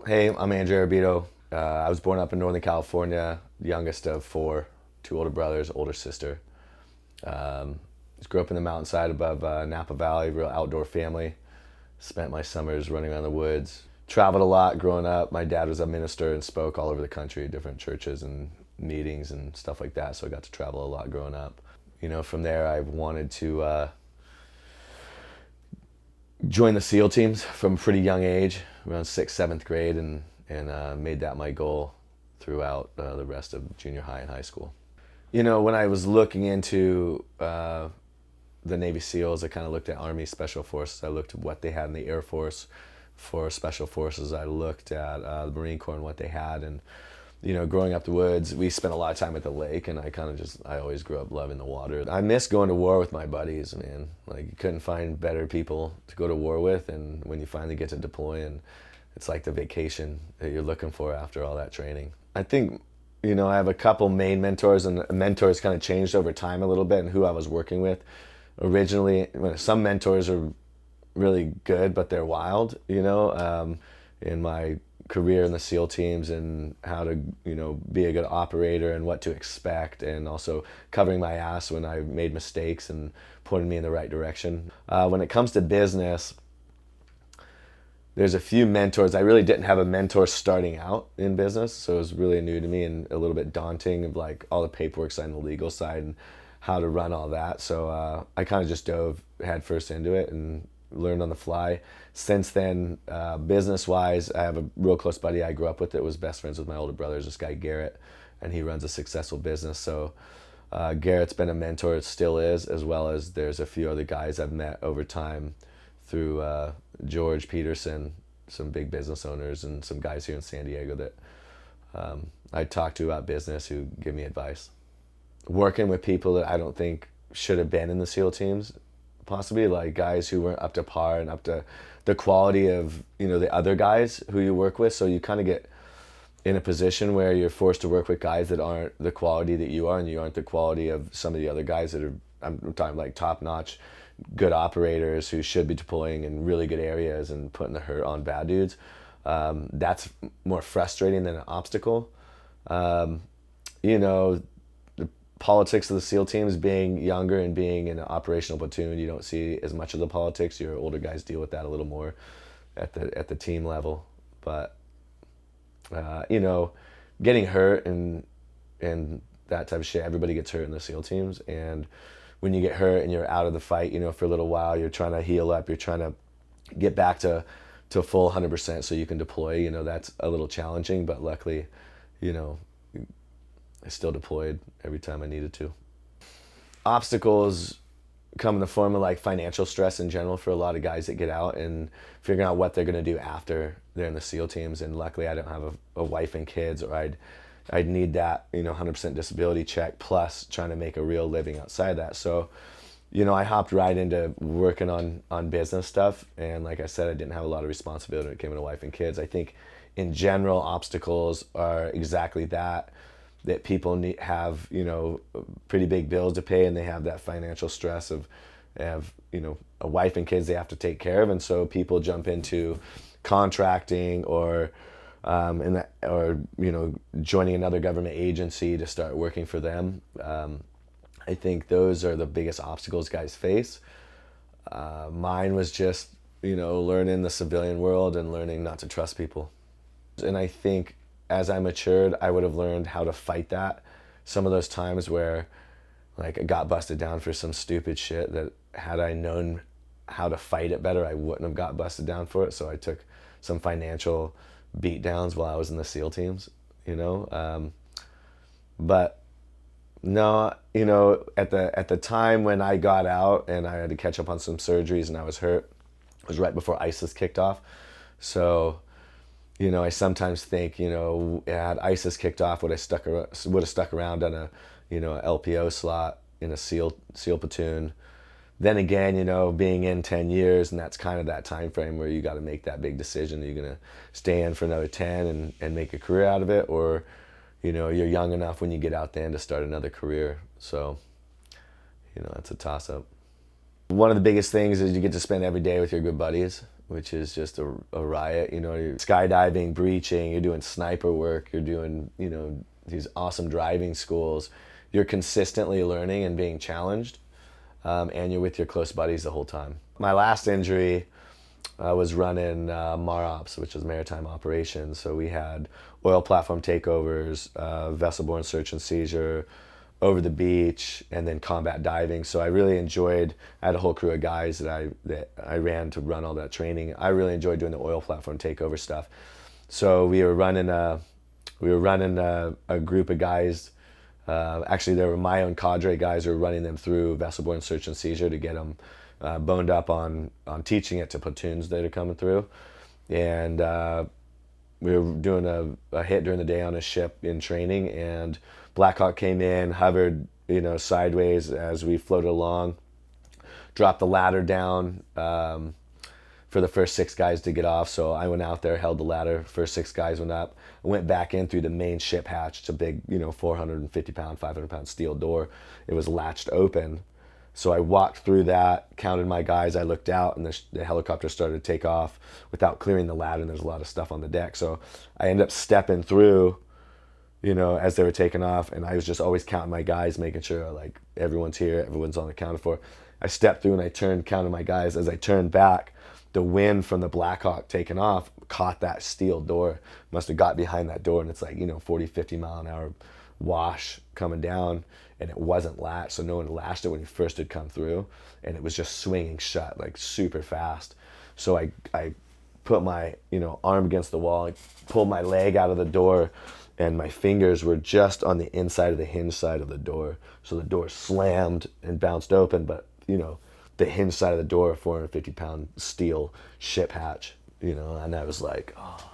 Hey, I'm Andrew Arbito. I was born up in Northern California, youngest of four, two older brothers, older sister. Just grew up in the mountainside above Napa Valley, real outdoor family. Spent my summers running around the woods. Traveled a lot growing up. My dad was a minister and spoke all over the country, different churches and meetings and stuff like that. So I got to travel a lot growing up. From there, I wanted to join the SEAL teams from a pretty young age, around sixth, seventh grade, and made that my goal throughout the rest of junior high and high school. When I was looking into the Navy SEALs, I kind of looked at Army Special Forces. I looked at what they had in the Air Force for Special Forces. I looked at the Marine Corps and what they had, and growing up the woods, we spent a lot of time at the lake, and I always grew up loving the water. I miss going to war with my buddies, man. Like, you couldn't find better people to go to war with, and when you finally get to deploy, and it's like the vacation that you're looking for after all that training. I think, I have a couple main mentors, and mentors kind of changed over time a little bit and who I was working with. Originally, some mentors are really good, but they're wild, in my career in the SEAL teams and how to, be a good operator and what to expect, and also covering my ass when I made mistakes and pointing me in the right direction. When it comes to business, there's a few mentors. I really didn't have a mentor starting out in business, so it was really new to me and a little bit daunting of like all the paperwork side and the legal side and how to run all that. So I kind of just dove headfirst into it and learned on the fly. Since then, business-wise, I have a real close buddy I grew up with that was best friends with my older brothers, this guy Garrett, and he runs a successful business. So Garrett's been a mentor, still is, as well as there's a few other guys I've met over time through George Peterson, some big business owners, and some guys here in San Diego that I talk to about business who give me advice. Working with people that I don't think should have been in the SEAL teams, possibly like guys who weren't up to par and up to the quality of the other guys who you work with. So you kind of get in a position where you're forced to work with guys that aren't the quality that you are, and you aren't the quality of some of the other guys that are, I'm talking like top notch good operators who should be deploying in really good areas and putting the hurt on bad dudes. That's more frustrating than an obstacle. The politics of the SEAL teams, being younger and being in an operational platoon, you don't see as much of the politics. Your older guys deal with that a little more at the team level. But getting hurt and that type of shit, everybody gets hurt in the SEAL teams. And when you get hurt and you're out of the fight, for a little while, you're trying to heal up, you're trying to get back to full 100% so you can deploy. That's a little challenging, but luckily, I still deployed every time I needed to. Obstacles come in the form of like financial stress in general for a lot of guys that get out and figuring out what they're going to do after they're in the SEAL teams. And luckily I don't have a wife and kids, or I'd need that 100% disability check plus trying to make a real living outside that. So I hopped right into working on business stuff, and like I said, I didn't have a lot of responsibility when it came to wife and kids. I think in general obstacles are exactly that people have pretty big bills to pay, and they have that financial stress of have a wife and kids they have to take care of, and so people jump into contracting or joining another government agency to start working for them. I think those are the biggest obstacles guys face. Mine was just learning the civilian world and learning not to trust people, and I think as I matured, I would have learned how to fight that. Some of those times where like I got busted down for some stupid shit that had I known how to fight it better, I wouldn't have got busted down for it. So I took some financial beat downs while I was in the SEAL teams, but no, at the time when I got out and I had to catch up on some surgeries and I was hurt, it was right before ISIS kicked off. So I sometimes think, had ISIS kicked off, would have stuck around on a, LPO slot in a SEAL platoon. Then again, being in 10 years, and that's kind of that time frame where you got to make that big decision. Are you going to stay in for another 10 and make a career out of it, or you're young enough when you get out there to start another career. So, that's a toss-up. One of the biggest things is you get to spend every day with your good buddies, which is just a riot. You know, you're skydiving, breaching, you're doing sniper work, you're doing, you know, these awesome driving schools. You're consistently learning and being challenged, and you're with your close buddies the whole time. My last injury, I was running MAROPS, which is maritime operations. So we had oil platform takeovers, vessel-borne search and seizure, over the beach, and then combat diving. So I really enjoyed. I had a whole crew of guys that I ran to run all that training. I really enjoyed doing the oil platform takeover stuff. So we were running a group of guys. Actually, they were my own cadre guys who were running them through vessel-borne search and seizure to get them boned up on teaching it to platoons that are coming through. And we were doing a hit during the day on a ship in training, and Blackhawk came in, hovered, you know, sideways as we floated along, dropped the ladder down for the first 6 guys to get off. So I went out there, held the ladder, first 6 guys went up, went back in through the main ship hatch. It's a big, you know, 450-pound, 500-pound steel door. It was latched open. So I walked through that, counted my guys, I looked out, and the helicopter started to take off without clearing the ladder, and there's a lot of stuff on the deck. So I ended up stepping through, you know, as they were taking off, and I was just always counting my guys, making sure, like, everyone's here, everyone's on accounted for. I stepped through and I turned, counted my guys. As I turned back, the wind from the Blackhawk taking off caught that steel door. Must have got behind that door, and it's like, you know, 40, 50 mile an hour wash coming down, and it wasn't latched, so no one latched it when he first had come through, and it was just swinging shut, like, super fast. So I put my, you know, arm against the wall, I pulled my leg out of the door, and my fingers were just on the inside of the hinge side of the door. So the door slammed and bounced open, but, you know, the hinge side of the door, 450-pound steel ship hatch, you know, and I was like, oh,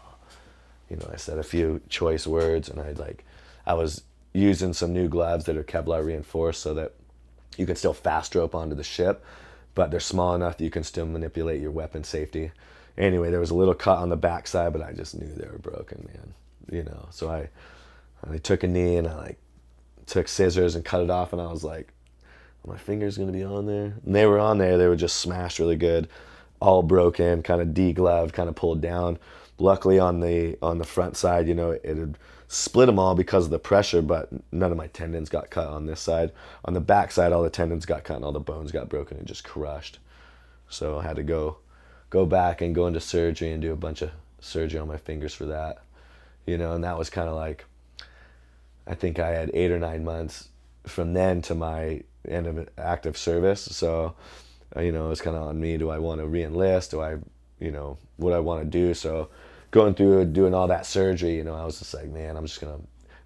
you know, I said a few choice words, and I was using some new gloves that are Kevlar reinforced so that you can still fast rope onto the ship, but they're small enough that you can still manipulate your weapon safety. Anyway, there was a little cut on the backside, but I just knew they were broken, man. You know, so I took a knee, and I like took scissors and cut it off, and I was like, are my fingers gonna be on there? And they were on there. They were just smashed really good, all broken, kind of degloved, kind of pulled down. Luckily on the front side, you know, it had split them all because of the pressure, but none of my tendons got cut on this side. On the back side, all the tendons got cut and all the bones got broken and just crushed. So I had to go back and go into surgery and do a bunch of surgery on my fingers for that. You know, and that was kind of like, I think I had 8 or 9 months from then to my end of active service. So, you know, it was kind of on me. Do I want to re-enlist? Do I, you know, what I want to do? So going through doing all that surgery, you know, I was just like, man, I'm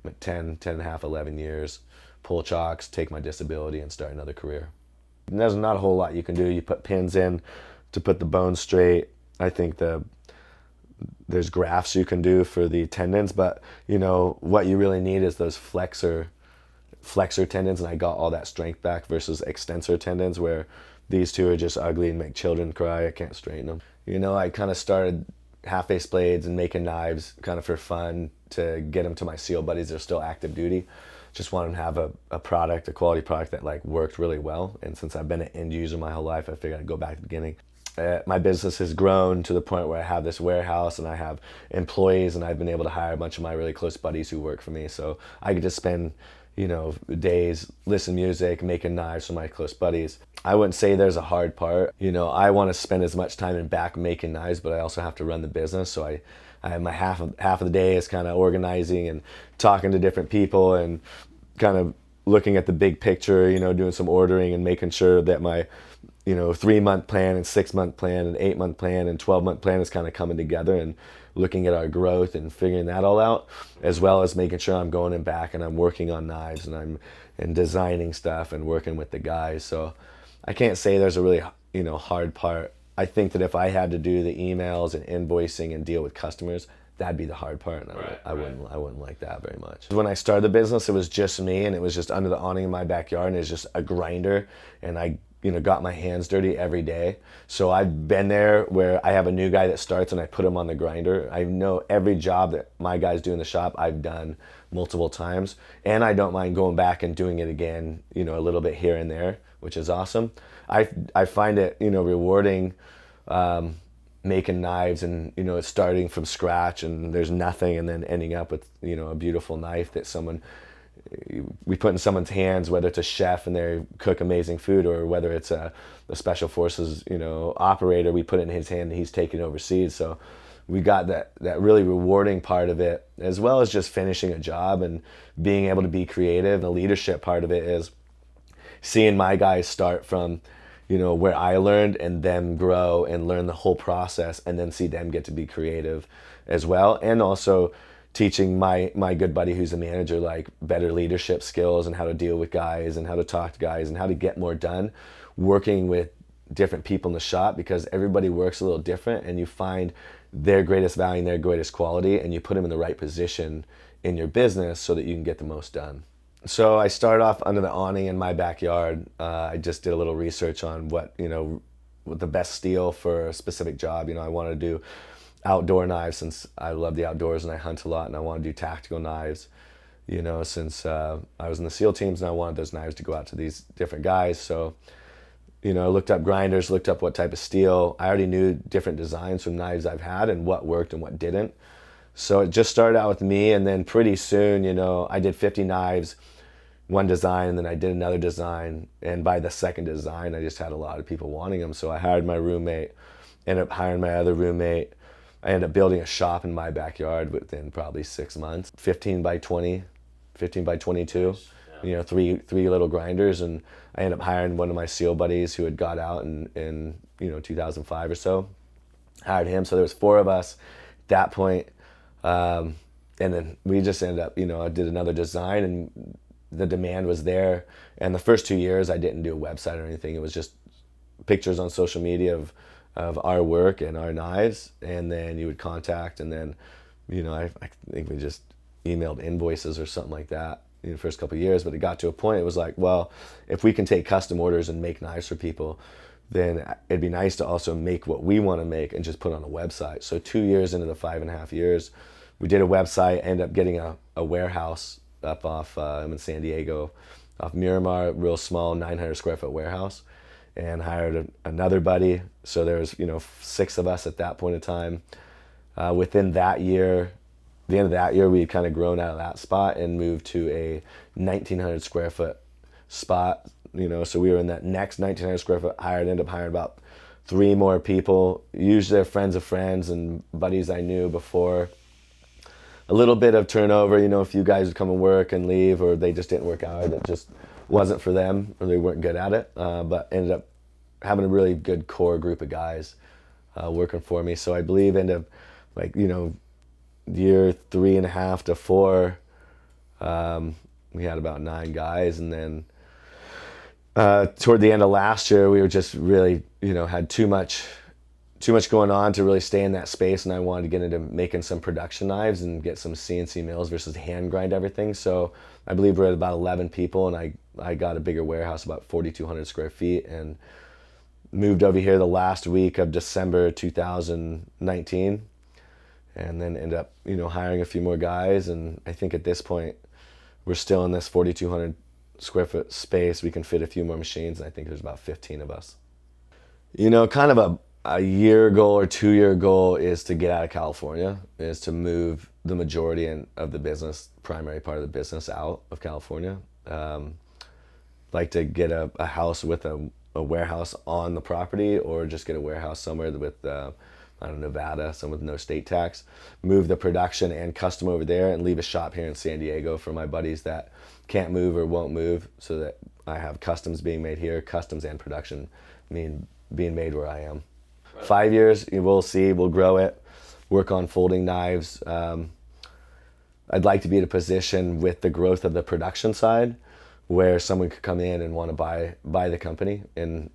at 10 and a half, 11 years, pull chocks, take my disability, and start another career. And there's not a whole lot you can do. You put pins in to put the bones straight. I think there's grafts you can do for the tendons, but, you know, what you really need is those flexor tendons, and I got all that strength back versus extensor tendons, where these two are just ugly and make children cry. I can't straighten them. You know, I kind of started half-face blades and making knives kind of for fun to get them to my SEAL buddies that are still active duty. Just wanted to have a product, a quality product that like worked really well. And since I've been an end user my whole life, I figured I'd go back to the beginning. My business has grown to the point where I have this warehouse and I have employees, and I've been able to hire a bunch of my really close buddies who work for me. So I could just spend, you know, days listening to music, making knives for my close buddies. I wouldn't say there's a hard part. You know, I want to spend as much time in back making knives, but I also have to run the business. So I have my half of the day is kind of organizing and talking to different people and kind of looking at the big picture, you know, doing some ordering and making sure that my, you know, 3-month plan and 6-month plan and 8-month plan and 12-month plan is kind of coming together, and looking at our growth and figuring that all out, as well as making sure I'm going in back and I'm working on knives and I'm designing stuff and working with the guys. So I can't say there's a really, you know, hard part. I think that if I had to do the emails and invoicing and deal with customers, that'd be the hard part, and I wouldn't like that very much. When I started the business, it was just me, and it was just under the awning in my backyard, and it was just a grinder, and I, you know, got my hands dirty every day. So I've been there where I have a new guy that starts and I put him on the grinder. I know every job that my guys do in the shop, I've done multiple times, and I don't mind going back and doing it again, you know, a little bit here and there, which is awesome. I find it, you know, rewarding making knives and, it's starting from scratch and there's nothing, and then ending up with, a beautiful knife that we put in someone's hands, whether it's a chef and they cook amazing food, or whether it's a special forces, operator, we put it in his hand and he's taking it overseas. So we got that really rewarding part of it, as well as just finishing a job and being able to be creative. The leadership part of it is seeing my guys start from, where I learned, and them grow and learn the whole process, and then see them get to be creative as well. And also teaching my good buddy who's a manager, like, better leadership skills and how to deal with guys and how to talk to guys and how to get more done, working with different people in the shop, because everybody works a little different, and you find their greatest value and their greatest quality, and you put them in the right position in your business so that you can get the most done. So I started off under the awning in my backyard. I just did a little research on what the best steel for a specific job. I wanted to do outdoor knives, since I love the outdoors and I hunt a lot, and I want to do tactical knives, since I was in the SEAL teams, and I wanted those knives to go out to these different guys. So, I looked up grinders, looked up what type of steel. I already knew different designs from knives I've had and what worked and what didn't. So it just started out with me, and then pretty soon, I did 50 knives, one design, and then I did another design. And by the second design, I just had a lot of people wanting them. So I hired my roommate, ended up hiring my other roommate. I ended up building a shop in my backyard within probably 6 months, 15 by 20, 15 by 22, three little grinders. And I ended up hiring one of my SEAL buddies who had got out in 2005 or so. Hired him. So there was 4 of us at that point. And then we just ended up, I did another design, and the demand was there. And the first 2 years I didn't do a website or anything. It was just pictures on social media of our work and our knives, and then you would contact, and then I think we just emailed invoices or something like that in the first couple of years. But it got to a point, it was like, well, if we can take custom orders and make knives for people, then it'd be nice to also make what we want to make and just put on a website. So 2 years into the 5.5 years, we did a website, ended up getting a warehouse up off I'm in San Diego, off Miramar, real small 900 square foot warehouse, and hired another buddy. So there was 6 of us at that point in time. Within that year, the end of that year, we had kind of grown out of that spot and moved to a 1,900 square foot spot. So we were in that next 1,900 square foot, ended up hiring about 3 more people. Usually they're friends of friends and buddies I knew before. A little bit of turnover, a few guys would come and work and leave, or they just didn't work out. It just wasn't for them, or they weren't good at it. But ended up having a really good core group of guys working for me. So I believe end up year 3.5 to 4, we had about 9 guys. And then toward the end of last year, we were just really, had too much going on to really stay in that space, and I wanted to get into making some production knives and get some CNC mills versus hand grind everything. So I believe we're at about 11 people, and I got a bigger warehouse, about 4,200 square feet, and moved over here the last week of December 2019, and then ended up hiring a few more guys. And I think at this point we're still in this 4,200 square foot space. We can fit a few more machines, and I think there's about 15 of us. Kind of a year goal or 2 year goal is to get out of California, is to move the majority of the business, primary part of the business, out of California. Like to get a house with a warehouse on the property, or just get a warehouse somewhere with, Nevada, some with no state tax. Move the production and custom over there, and leave a shop here in San Diego for my buddies that can't move or won't move, so that I have customs being made here, customs and production being made where I am. 5 years, we'll see, we'll grow it, work on folding knives. I'd like to be in a position with the growth of the production side where someone could come in and want to buy the company. And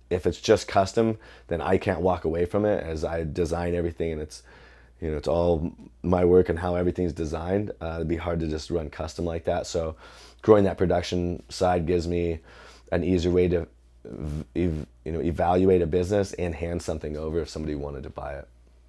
if it's just custom, then I can't walk away from it, as I design everything, and it's all my work and how everything's designed. It'd be hard to just run custom like that. So growing that production side gives me an easier way to evaluate a business and hand something over if somebody wanted to buy it.